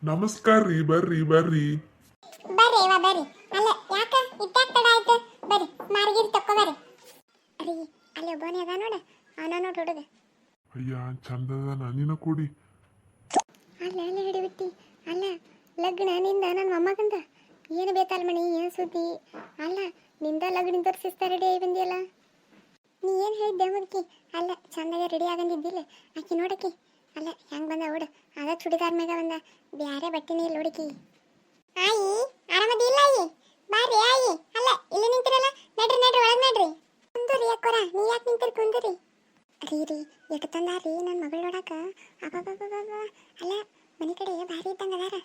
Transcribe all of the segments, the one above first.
ನಮಸ್ಕಾರ ರೀ, ಬರ್ರಿ ಬರ್ರಿ. ಬರ್ರಿ ಅವ್ವ ಬರ್ರಿ. ಅಲ್ಲ ಯಾಕ ಇಟ್ಟಾಗ ತಡ ಆಯ್ತು? ಬರ್ರಿ ಮಾರ್ಗಿರಿ ತಕ್ಕೋ ಬರ್ರಿ. ಅರಿ ಅಲ್ಲಿ ಒಬ್ಬನೇ ಅದ ನೋಡ, ಅವನ ನೋಡ್ ಹುಡುಗ. ಅಯ್ಯ ಚಂದದ ನನಿನ ಕೊಡಿ. ಅಲ್ಲ ಅಲ್ಲ ಹಿಡಿಬಿಟ್ಟಿ. ಅಲ್ಲ ಲಗ್ನ ನಿಂದ ನನ್ನ ಮೊಮ್ಮಗಂದ. ಏನು ಬೇಕಲ್ಲ ಮಣಿ, ಏನು ಸುದ್ದಿ? ಅಲ್ಲ ನಿಂದ ಲಗ್ನ ತೋರಿಸ್ತಾ ರೆಡಿ ಆಗಿ ಬಂದಿಯಲ್ಲ. ನೀ ಏನು ಹೇಳಿದ್ದೆ ಮುದುಕಿ? ಅಲ್ಲ ಚಂದಾಗ ರೆಡಿ ಆಗಂದಿದ್ದಿಲ್ಲ ಆಕಿ ನೋಡಕಿ. ಅಲ್ಲ ಹೆಂಗೆ ಬಂದ ಹುಡು, ಅದ ಚುಡಿದಾರ್ ಮ್ಯಾಗ ಬಂದ, ಬ್ಯಾರೆ ಬಟ್ಟೆನೇ ಇಲ್ಲ ಹುಡುಕಿ. ಆಯಿ ಆರಾಮದಿ ಇಲ್ಲ ಆಯಿ? ಬಾರಿ ಆಯಿ. ಅಲ್ಲ ಇಲ್ಲಿ ನಿಂತಿರಲ್ಲ, ನಡ್ರಿ ನಡ್ರಿ ಒಳಗೆ ನಡ್ರಿ. ಕುಂದ್ರಿ ಅಕ್ಕೋರ, ನೀ ಯಾಕೆ ನಿಂತಿರಿ? ಕುಂದ್ರಿ. ರೀ ರೀ ಯಾಕೆ ತಂದಾರಿ ನನ್ನ ಮಗಳು ನೋಡಾಕ? ಅಬ್ಬಬ್ಬಬ್ಬ. ಅಲ್ಲ ಮನೆ ಕಡೆ ಭಾರಿ ಇದ್ದಂಗೆ ಅದಾರ.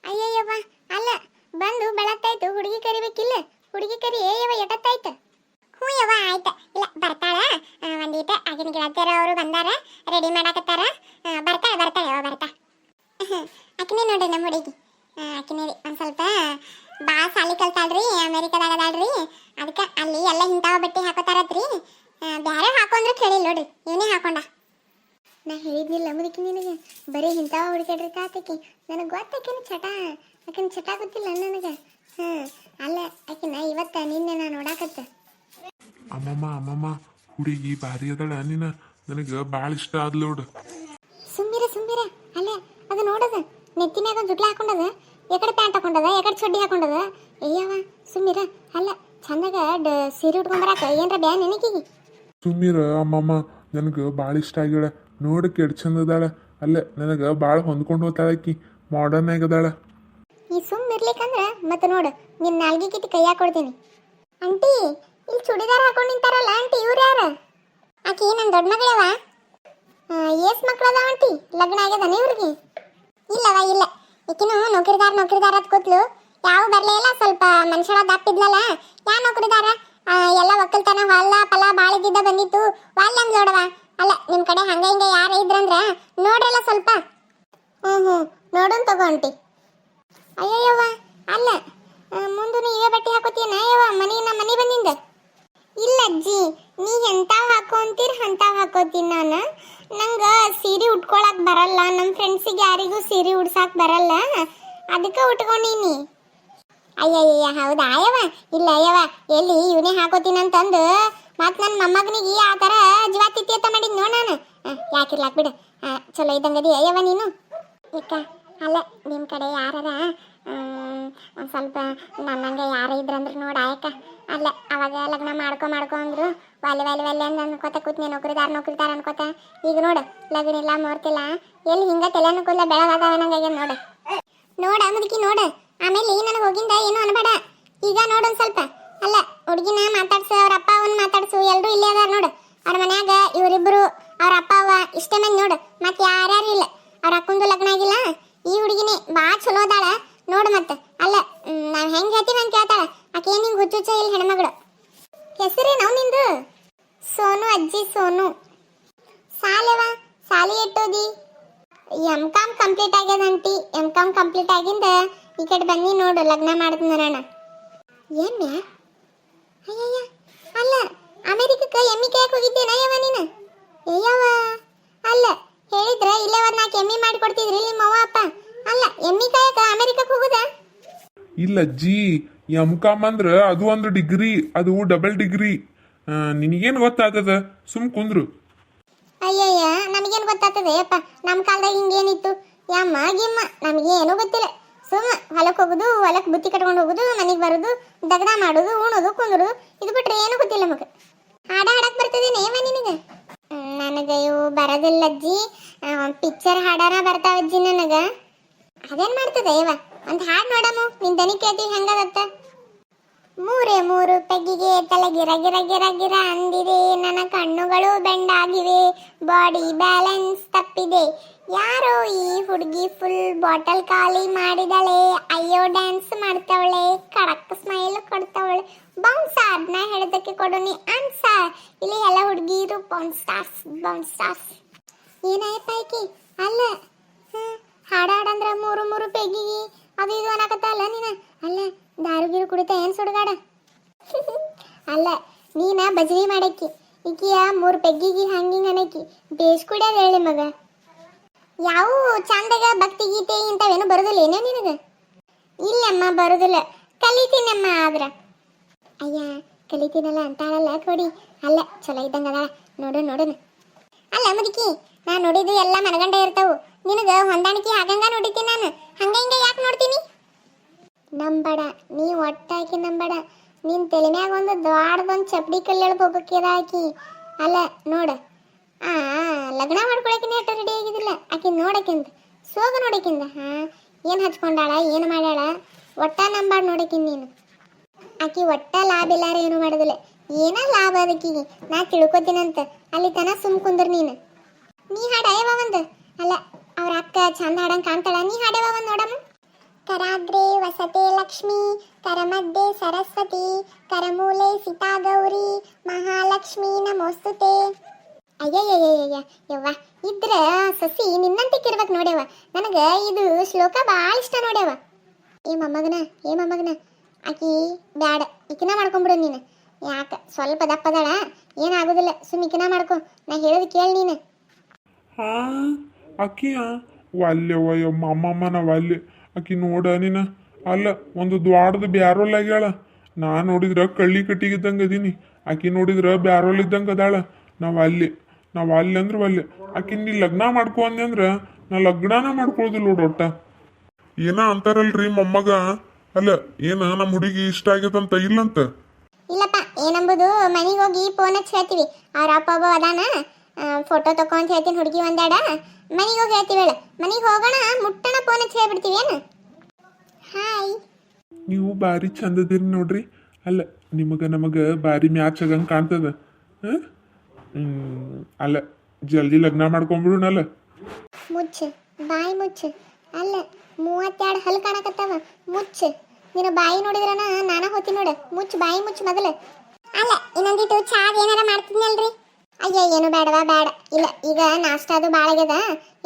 ಅಯ್ಯಯ್ಯವ್ವ ಅಲ್ಲ ಬಂದು ಬೆಳತ್ತಾಯ್ತು, ಹುಡುಗಿ ಕರಿಬೇಕಿಲ್ಲ? ಹುಡುಗಿ ಕರಿ ಯವ್ವ ಎಟತ್ತಾಯ್ತು? ಹ್ಞೂ ಯವ್ವ ಆಯ್ತು. ಇಲ್ಲ ಬರ್ತಾಳ, ಒಂದೀಟ ಆಗಿನ ಗೆಳತಿಯರ ಅವರು ಬಂದಾರ, ರೆಡಿ ಮಾಡಾಕತ್ತಾರ. ಬರ್ತಾಳೆ ಬರ್ತಾಳೆ ಯವ್ವ ಬರ್ತಾ. ಆಕಿನೇ ನೋಡ್ರಿ ನಮ್ಮ ಹುಡುಗಿ. ಆಕಿನೇ ರೀ ಒಂದು ಸ್ವಲ್ಪ ಭಾಳ ಸಾಲಿ ಕಲ್ತಾಳ್ರಿ, ಅಮೇರಿಕಾದಾಗ ಅದಾಳ್ರಿ. ಅದಕ್ಕೆ ಅಲ್ಲಿ ಎಲ್ಲ ಇಂಥವ ಬಟ್ಟೆ ಹಾಕೋತಾರತ್ರಿ. ಬ್ಯಾರೆ ಹಾಕೊಂಡ್ರೆ ಕೇಳಿಲ್ಲ ನೋಡ್ರಿ, ಇವನೇ ಹಾಕೊಂಡ. ನಾ ಹೇಳಿದ್ನಿಲ್ಲ ಮುದುಕಿ ನಿನಗೆ, ಬರೀ ಇಂಥವ ಹುಡುಕಾಡ್ರಿ ತಾತಕಿ. ನನಗೆ ಗೊತ್ತಾಕಿನ ಚಟ, ಆಕಿನ ಚಟ ಗೊತ್ತಿಲ್ಲ ನನಗೆ. ಅಲ್ಲ ಆಕಿನ ಇವತ್ತ ನಿನ್ನೆ ನಾನು ನೋಡಾಕತ್ತ. ಅಮ್ಮಮ್ಮ ಹುಡುಗಿ ಭಾರಿ ಅದಳ ನೀನ, ನನಗೆ ಭಾಳ ಇಷ್ಟ ಆದ್ಲ ನೋಡು. ಸುಮ್ಮಿರ. ಅಲ್ಲ ಅದು ನೋಡದ ನೆತ್ತಿನಾಗ ಒಂದು ಜುಟ್ಲ ಹಾಕೊಂಡದ, ಎಕಡೆ ಪ್ಯಾಂಟ್ ಹಾಕೊಂಡದ, ಎಕಡೆ ಚಡ್ಡಿ ಹಾಕೊಂಡದ. ಅಯ್ಯವ ಸುಮ್ಮಿರ. ಅಲ್ಲ ಚಂದಾಗ ಸೀರೆ ಉಟ್ಕೊಂಬರಾಕ ಏನ್ರ ಬ್ಯಾ ನೆನಕಿಗಿ? ಸುಮ್ಮೀರ ಅಮ್ಮಮ್ಮ, ನನಗೆ ಭಾಳ ಇಷ್ಟ ಆಗ್ಯಾಳ. ನೋಡಕ್ಕೆ ಎಡ್ ಚಂದ ಅದಾಳ. ಅಲ್ಲ ನನಗೆ ಭಾಳ ಹೊಂದ್ಕೊಂಡು ಹೋಗ್ತಾಳಕಿ, ಮಾಡರ್ನ್ ಆಗದಾಳ. ಈ ಸುಮ್ಮಿರ್ಲಿಕ್ಕಂದ್ರ ಮತ್ತೆ ನೋಡು ನಿನ್ನ ನಾಲ್ಗೆ ಕಿತ್ತಿ ಕೈಯಾಗ ಕೊಡ್ತೀನಿ. ಆಂಟಿ ಇಲ್ಲಿ ಚೂಡಿದಾರ್ ಹಾಕೊಂಡು ನಿಂತಾರಲ್ಲ ಆಂಟಿ, ಇವ್ರು ಯಾರು? ಆಕಿ ನನ್ನ ದೊಡ್ಡ ಮಗಳವ. ಏಸ್ ಮಕ್ಳದ ಆಂಟಿ? ಲಗ್ನ ಆಗ್ಯದನ ಇವ್ರಿಗೆ? ಇಲ್ಲವ ಇಲ್ಲ, ಈಕಿನು ನೌಕರಿದಾರ ಅಂತ ಕೂತ್ಲು. ಯಾವ ಬರಲೇ ಇಲ್ಲ, ಸ್ವಲ್ಪ ಮನುಷ್ಯರ ದಪ್ಪಿದ್ಲಲ್ಲ. ಯಾ ನೌಕರಿದಾರ? ಎಲ್ಲ ಒಕ್ಕಲ್ತನ ಹೊಲ ಫಲ ಬಾಳಿದ್ದ ಬಂದಿತ್ತು, ವಾಲ್ ಅಂದ್ ನೋಡವ. ಅಲ್ಲ ನಿಮ್ಮ ಕಡೆ ಹಂಗ ಹಿಂಗ ಯಾರ ಇದ್ರಂದ್ರ ನೋಡ್ರಲ್ಲ ಸ್ವಲ್ಪ. ಹ್ಞೂ ನೋಡೋನ್ ತಗೋ ಆಂಟಿ. ಅಯ್ಯಯ್ಯವ್ವ ಅಲ್ಲ ಮುಂದೆ ಇವೇ ಬಟ್ಟೆ ಹಾಕೋತೀನ ಯವ್ವ? ನಮ್ಮ ಮನೆ ಬಂದಿಂದ ಇಲ್ಲ ಅಜ್ಜಿ, ನೀ ಎಂತಾವ್ ಹಾಕೊಂತೀರಿ ಅಂತಾವ್ ಹಾಕೋತೀನಿ ನಾನು. ನಂಗೆ ಸೀರೆ ಉಟ್ಕೊಳಕ್ ಬರಲ್ಲ, ನಮ್ಮ ಫ್ರೆಂಡ್ಸಿಗೆ ಯಾರಿಗೂ ಸೀರೆ ಉಡ್ಸಾಕ್ ಬರಲ್ಲ, ಅದಕ್ಕೆ ಉಟ್ಕೊಂಡೀನಿ. ಅಯ್ಯಯ್ಯ ಹೌದಾ ಯವ್ವ? ಇಲ್ಲ ಯವ್ವ, ಎಲ್ಲಿ ಇವನೇ ಹಾಕೋತೀನಂತಂದು ಮತ್ತು ನನ್ನ ಮೊಮ್ಮಗನಿಗೆ ಆ ಥರ ಜೀವ ತಿತ್ತಿ ಮಾಡಿದ್ ನೋಡ್ ನಾನು. ಯಾಕಿರ್ಲಾಕ್ ಬಿಡು, ಚಲೋ ಇದ್ದಂಗದಿ ಯವ್ವ ನೀನು. ಯಾಕ ಅಲ್ಲ ನಿಮ್ಮ ಕಡೆ ಯಾರಾರ ಒಂದು ಸ್ವಲ್ಪ ನನ್ನಂಗೆ ಯಾರು ಇದ್ರಂದ್ರೆ ನೋಡ ಆಯಕ್ಕ. ಅಲ್ಲ ಅವಾಗ ಲಗ್ನ ಮಾಡ್ಕೊ ಅಂದ್ರು ವಾಲೆ ಅಂದ್ ಅನ್ಕೋತ ಕೂತ್ನಿ, ನೌಕರಿದಾರ ಅನ್ಕೋತ. ಈಗ ನೋಡು ಲಗ್ನ ಇಲ್ಲ ಮೂರ್ತಿಲ್ಲ, ಎಲ್ಲಿ ಹಿಂಗ ತಲೆನೂ ಕೂದಲ ಬೆಳಗಾದವ ನಂಗೆ ನೋಡ ಮುದುಕಿ ನೋಡು. ಆಮೇಲೆ ನನಗೆ ಹೋಗಿಂದ ಏನು ಅನ್ಬೇಡ. ಈಗ ನೋಡೊಂದು ಸ್ವಲ್ಪ. ಅಲ್ಲ ಹುಡುಗಿನ ಮಾತಾಡ್ಸು, ಅವ್ರ ಅಪ್ಪ ಅವನ್ನ ಮಾತಾಡ್ಸು, ಎಲ್ಲರೂ ಇಲ್ಲೇ ಅದಾರ ನೋಡು. ಅವ್ರ ಮನ್ಯಾಗ ಇವರಿಬ್ರು, ಅವ್ರ ಅಪ್ಪ ಅವ್ವ ಇಷ್ಟೇ ಮಂದಿ ನೋಡು, ಮತ್ತೆ ಯಾರ್ಯಾರು ಇಲ್ಲ. ಅವ್ರ ಅಕ್ಕಂದು ಲಗ್ನ ಆಗಿಲ್ಲ. ಈ ಹುಡುಗಿನೇ ಭಾಳ ಚಲೋ ಅದಾಳ ನೋಡು. ಮತ್ತೆ ಅಲ್ಲ ನಾವು ಹೆಂಗೆ ಹೇಳ್ತೀವಿ ಹಂಗೆ ಕೇಳ್ತಾಳ. ಆಕೆ ಏನು ಹಿಂಗೆ ಹುಚ್ಚುಚ್ಚ ಇಲ್ಲ ಹೆಣ್ಮಗಳು. ಹೆಸರೇನು ನಿಂದು? ಸೋನು ಅಜ್ಜಿ, ಸೋನು. ಸಾಲವ ಸಾಲಿ ಎಟ್ಟೋದಿ? M.Com ಕಂಪ್ಲೀಟ್ ಆಗ್ಯದ ಆಂಟಿ. M.Com ಕಂಪ್ಲೀಟ್ ಆಗಿಂದ ಈ ಕಡೆ ಬನ್ನಿ ನೋಡು, ಲಗ್ನ ಮಾಡಿದ್ನರಣ. ಏನ್ಯಾ? ಅಯ್ಯಯ್ಯ ಅಲ್ಲ ಅಮೇರಿಕಕ್ಕೆ ಎಮ್ಮಿ ಕಾಯಕ್ಕೆ ಹೋಗಿದ್ದೇನ ಯವ್ವ ನೀನು? ಅಯ್ಯವ್ವ ಅಲ್ಲ ಹೇಳಿದ್ರ ಇಲ್ಲೇ ಒಂದು 4 ಎಮ್ಮಿ ಮಾಡಿ ಕೊಡ್ತಿದ್ರಿ ನಿಮ್ಮ ಅವ್ವ ಅಪ್ಪ. ಅಲ್ಲ ಎಮ್ಮಿ ಕಾಯಕ ಅಮೇರಿಕಕ್ಕೆ ಹೋಗುದ? ಇಲ್ಲ ಅಜ್ಜಿ, M.Com ಅಂದ್ರೆ ಅದು ಒಂದು ಡಿಗ್ರಿ, ಅದು ಡಬಲ್ ಡಿಗ್ರಿ. ನಿನಗೇನು ಗೊತ್ತಾಗ್ತದ? ಸುಮ್ ಕುಂದ್ರು. ಅಯ್ಯಯ್ಯ ನಮಗೇನು ಗೊತ್ತಾಗ್ತದೆ ಅಪ್ಪ, ನಮ್ಮ ಕಾಲದಾಗ ಹಿಂಗೇನಿತ್ತು? ಯಮ್ಮ ಗಿಮ್ಮ ನಮಗೇನು ಗೊತ್ತಿಲ್ಲ. ಸುಮ್ಮ ಹೊಲಕ್ಕೆ ಹೋಗುದು, ಹೊಲಕ್ಕೆ ಬುತ್ತಿ ಕಟ್ಕೊಂಡು ಹೋಗುದು, ಮನೆಗೆ ಬರೋದು, ದಗದ ಮಾಡೋದು, ಉಣೋದು, ಕುಂದ್ರೋದು, ಇದು ಬಿಟ್ರೆ ಏನು ಗೊತ್ತಿಲ್ಲ ನಮಗೆ. ಹಾಡಕ್ ಬರ್ತದೇನೆ ಏವ ನಿನಗೆ? ನನಗೆ ಇವು ಬರೋದಿಲ್ಲ ಅಜ್ಜಿ. ಪಿಕ್ಚರ್ ಹಾಡಾರ ಬರ್ತಾವ ಅಜ್ಜಿ ನನಗೆ. ಅದೇನು ಮಾಡ್ತದೆ ಇವ? ಒಂದು ಹಾಡು ನೋಡಮು, ನಿನ್ ದನಿ ಕೇಳ್ತೀವಿ ಹೆಂಗದತ್ತ. 3 ಪೆಗ್ಗಿಗೆ ತಲೆ ಗಿರ ಗಿರ ಗಿರ ಗಿರ ಅಂದಿದೆ, ನನ್ನ ಕಣ್ಣುಗಳು ಬೆಂಡಾಗಿವೆ, ಬಾಡಿ ಬ್ಯಾಲೆನ್ಸ್ ತಪ್ಪಿದೆ, ಯಾರೋ ಈ ಹುಡುಗಿ ಫುಲ್ ಬಾಟಲ್ ಖಾಲಿ ಮಾಡಿದಳೆ, ಅಯ್ಯೋ ಡ್ಯಾನ್ಸ್ ಮಾಡ್ತಾವಳೆ, ಕಡಕ್ ಸ್ಮೈಲ್ ಕೊಡ್ತಾವಳೆ, ಬೌನ್ಸಾರ್ ನಾ ಹೇಳೋದಕ್ಕೆ ಕೊಡು ನೀ ಆನ್ಸರ್, ಇಲ್ಲಿ ಎಲ್ಲ ಹುಡುಗಿರು ಬೌನ್ಸ್ ಸ್ಟಾರ್ಸ್. ಏನಾಯ್ತು ಆಯ್ಕಿ? ಅಲ್ಲ ಹಾಡಂದ್ರ 3 ಪೆಗ್ಗಿಗೆ ಅದು ಇದು ಅನ್ನಕತ್ತ ಅಲ್ಲ ನೀನ. ಅಲ್ಲ ದಾರುಗಿರು ಕುಡಿತಾ ಏನು ಸುಡುಗಾಡ? ಅಲ್ಲ ನೀನ ಭಜನಿ ಮಾಡಕ್ಕಿ, ಈಕಿಯ 3 ಪೆಗ್ಗಿಗೆ ಹಂಗಿಂಗ ಅನ್ನಕ್ಕಿ ಬೇಸ್ ಕುಡಿಯೋದು ಹೇಳಿ ಮಗ. ಯಾವ ಚಂದಾಗ ಭಕ್ತಿ ಗೀತೆ ಇಂಥವೇನು ಬರೋದಿಲ್ಲ ಏನೋ ನಿನಗೆ? ಇಲ್ಲಮ್ಮ ಬರೋದಿಲ್ಲ, ಕಲಿತೀನಮ್ಮ ಆದ್ರ. ಅಯ್ಯ ಕಲಿತೀನಲ್ಲ ಅಂತಾಳಲ್ಲ ಕೊಡಿ. ಅಲ್ಲ ಚಲೋ ಇದ್ದಂಗ ಅದ, ನೋಡು. ಅಲ್ಲ ಮುದುಕಿ, ನಾ ನೋಡಿದ್ದು ಎಲ್ಲ ಮನಗಂಡ ಇರ್ತಾವು, ನಿನಗ ಹೊಂದಾಣಿಕೆ ಆಗಂಗ ನೋಡಿತೀನಿ ನಾನು, ಹಂಗ ಹಿಂಗ ಯಾಕೆ ನೋಡ್ತೀನಿ? ನಂಬಡ ನೀ ಒಟ್ಟಾಕಿ ನಂಬಡ, ನಿನ್ ತಲೆ ಮ್ಯಾಗ ಒಂದು ದೊಡ್ಡದೊಂದು ಚಪ್ಪಡಿ ಕಲ್ಲೆಳ್ ಹೋಗಕ್ಕಿದ ಆಕಿ. ಅಲ್ಲ ನೋಡ, ಲಗ್ನ ಮಾಡ್ಕೊಳಕಿನ ಎಷ್ಟು ರೆಡಿ ಆಗಿದಿಲ್ಲ ಆಕಿ, ನೋಡಕ್ಕಿಂದ ಸೋಗ ನೋಡಕ್ಕಿಂದ ಏನು ಹಚ್ಕೊಂಡಾಳ ಏನು ಮಾಡ್ಯಾಳ ಒಟ್ಟ ನಂಬಾಡ್ ನೋಡಕ್ಕಿಂದ ನೀನು. ಆಕಿ ಒಟ್ಟ ಲಾಭ ಇಲ್ಲಾರ ಏನು ಮಾಡೋದಿಲ್ಲ, ಏನ ಲಾಭ ಅದಕ್ಕಿಗೆ ನಾ ತಿಳ್ಕೊತೀನಂತ ಅಲ್ಲಿ ತನ ಸುಮ್ ಕುಂದ್ರ ನೀನು. ನೀ ಹಾಡಯವ ಒಂದು, ಅಲ್ಲ ಅವ್ರ ಅಕ್ಕ ಚಂದ ಹಾಡಂಗ್ ಕಾಣ್ತಾಳ, ನೀ ಹಾಡವ ಒಂದು ನೋಡಮ್ಮ. ಕರಾಗ್ರೆ ವಸತೆ ಲಕ್ಷ್ಮಿ, ಕರಮಧ್ಯೆ ಸರಸ್ವತಿ, ಕರಮೂಲೆ ಸೀತಾ ಗೌರಿ, ಮಹಾಲಕ್ಷ್ಮಿ ನಮೋಸ್ತುತೆ. ಅಯ್ಯಯ್ಯಯ್ಯಯ್ಯ ಯವ್ವ, ಇದ್ರ ಸಸಿ ನಿನ್ನಂತಿಕ್ಕಿರ್ಬೇಕು ನೋಡ್ಯವ, ನನಗ ಇದು ಶ್ಲೋಕ ಭಾಳ ಇಷ್ಟ ನೋಡ್ಯವ. ಏ ಮೊಮ್ಮಗನ ಆಕಿ ಬ್ಯಾಡ, ಇಕಿನ ಮಾಡ್ಕೊಂಬಿಡು ನೀನು. ಯಾಕ ಸ್ವಲ್ಪ ದಪ್ಪದಾಳ, ಏನಾಗೋದಿಲ್ಲ, ಸುಮ್ ಇಕಿನ ಮಾಡ್ಕೊ, ನಾ ಹೇಳೋದು ಕೇಳಿ ನೀನು. ಅಕ್ಕಿಯ ವಲ್ಯವ ಅಮ್ಮಮ್ಮನ ವಲ್ಯ ಆಕಿ ನೋಡ ನೀನ. ಅಲ್ಲ ಒಂದು ದ್ವಾಡದ ಬ್ಯಾರೋಲ್ ಆಗ್ಯಾಳ, ನಾ ನೋಡಿದ್ರ ಕಳ್ಳಿ ಕಟ್ಟಿಗಿದ್ದಂಗ ಅದೀನಿ, ಆಕಿ ನೋಡಿದ್ರ ಬ್ಯಾರೋಲ್ ಇದ್ದಂಗ ಅದಾಳ. ನಾವ್ ಅಲ್ಲಿ ಅಂದ್ರೆ ವಲ್ಯ ಆಕಿ. ನೀ ಲಗ್ನ ಮಾಡ್ಕೊ ಅಂದ್ರ ನಾ ಲಗ್ನಾನ ಮಾಡ್ಕೊಳ್ಳೋದಿಲ್ಲ ನೋಡು ಒಟ್ಟ. ಏನ ಅಂತಾರಲ್ರಿ ಮೊಮ್ಮಗ, ಅಲ್ಲ ಏನ ನಮ್ಮ ಹುಡುಗಿ ಇಷ್ಟ ಆಗೈತಂತ ಇಲ್ಲಂತ? ಇಲ್ಲಪ್ಪ, ಏನಂಬುದು ಮನೆಗೆ ಹೋಗಿ ಫೋನ್ ಹಚ್ಚಿ ಹೇಳ್ತೀವಿ, ಅವ್ರ ಅಪ್ಪ ಒಬ್ಬ ಅದಾನ, ಫೋಟೋ ತಕೊ ಅಂತ ಹೇಳ್ತೀನಿ ಹುಡುಗಿ ಒಂದಾಡ, ಮನೆಗೆ ಹೋಗಿ ಹೇಳ್ತೀವಿ ಹೇಳ. ಮನೆಗೆ ಹೋಗೋಣ ಮುಟ್ಟಣ ಫೋನ್ ಹಚ್ಚಿ ಹೇಳ್ಬಿಡ್ತೀವಿ ಏನು. ಹಾಯ್, ನೀವು ಭಾರಿ ಚಂದದಿರಿ ನೋಡ್ರಿ. ಅಲ್ಲ ನಮಗ ಭಾರಿ ಮ್ಯಾಚ್ ಆಗಂಗೆ ಕಾಣ್ತದ. ಅಲ್ಲ ಜಲ್ದಿ ಲಗ್ನ ಮಾಡ್ಕೊಂಡ್ಬಿಡುನಲ್ಲ. ಮುಚ್ಚು ಬಾಯಿ ಮುಚ್ಚು. ಅಲ್ಲ 32 ಹಲ್ ಕಾಣಕತ್ತಾವ, ಮುಚ್ಚು. ನಿನ್ನ ಬಾಯಿ ನೋಡಿದ್ರನ ನಾನ ಹೋತಿ ನೋಡ, ಮುಚ್ಚು ಬಾಯಿ ಮುಚ್ಚು ಮೊದಲು. ಅಲ್ಲ ಇನ್ನೊಂದಿಟ್ಟು ಚಾದ್ ಏನಾರ ಮಾಡ್ತಿದ್ನಲ್ರಿ? ಅಯ್ಯ ಏನು ಬೇಡವಾ? ಬೇಡ, ಇಲ್ಲ ಈಗ ನಾಷ್ಟ ಅದು ಭಾಳ ಆಗ್ಯದ,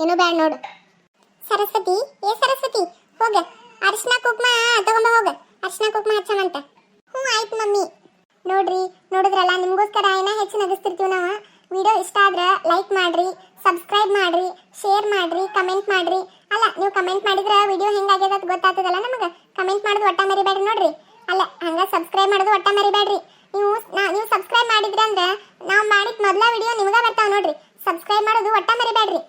ಏನು ಬೇಡ ನೋಡು. ಸರಸ್ವತಿ, ಏ ಸರಸ್ವತಿ, ಹೋಗ ಅರಿಶಿನ ಕುಕ್ಮ ತಗೊಂಬ, ಹೋಗ ಅರಿಶಿನ ಕುಕ್ಮ ಹಚ್ಚಮಂತ. ಆಯ್ತು ಮಮ್ಮಿ. ನೋಡಿದ್ರಲ್ಲ, ನಿಮ್ಗೋಸ್ಕರ ಏನ ಹೆಚ್ಚು ನಗಿಸ್ತಿರ್ತೀವಿ ನಾವು. ವಿಡಿಯೋ ಇಷ್ಟ ಆದ್ರೆ ಲೈಕ್ ಮಾಡ್ರಿ, ಸಬ್ಸ್ಕ್ರೈಬ್ ಮಾಡ್ರಿ, ಶೇರ್ ಮಾಡ್ರಿ, ಕಮೆಂಟ್ ಮಾಡ್ರಿ. ಅಲ್ಲ ನೀವು ಕಮೆಂಟ್ ಮಾಡಿದ್ರೆ ವಿಡಿಯೋ ಹೆಂಗಾಗ್ಯದ ಅಂತ ಗೊತ್ತಾಗ್ತದಲ್ಲ ನಮಗೆ. ಕಮೆಂಟ್ ಮಾಡೋದು ಒಟ್ಟ ಮರಿಬೇಡ್ರಿ ನೋಡ್ರಿ. ಅಲ್ಲ ಹಂಗ ಸಬ್ಸ್ಕ್ರೈಬ್ ಮಾಡೋದು ಒಟ್ಟ ಮರಿಬೇಡ್ರಿ. ನೀವು ಸಬ್ಸ್ಕ್ರೈಬ್ ಮಾಡಿದ್ರಿ ಅಂದ್ರೆ ನಾವು ಮಾಡಿದ ಮೊದಲ ವಿಡಿಯೋ ನಿಮ್ಗೆ ಬರ್ತಾವ ನೋಡ್ರಿ. ಸಬ್ಸ್ಕ್ರೈಬ್ ಮಾಡೋದು ಒಟ್ಟ ಮರಿಬೇಡ್ರಿ.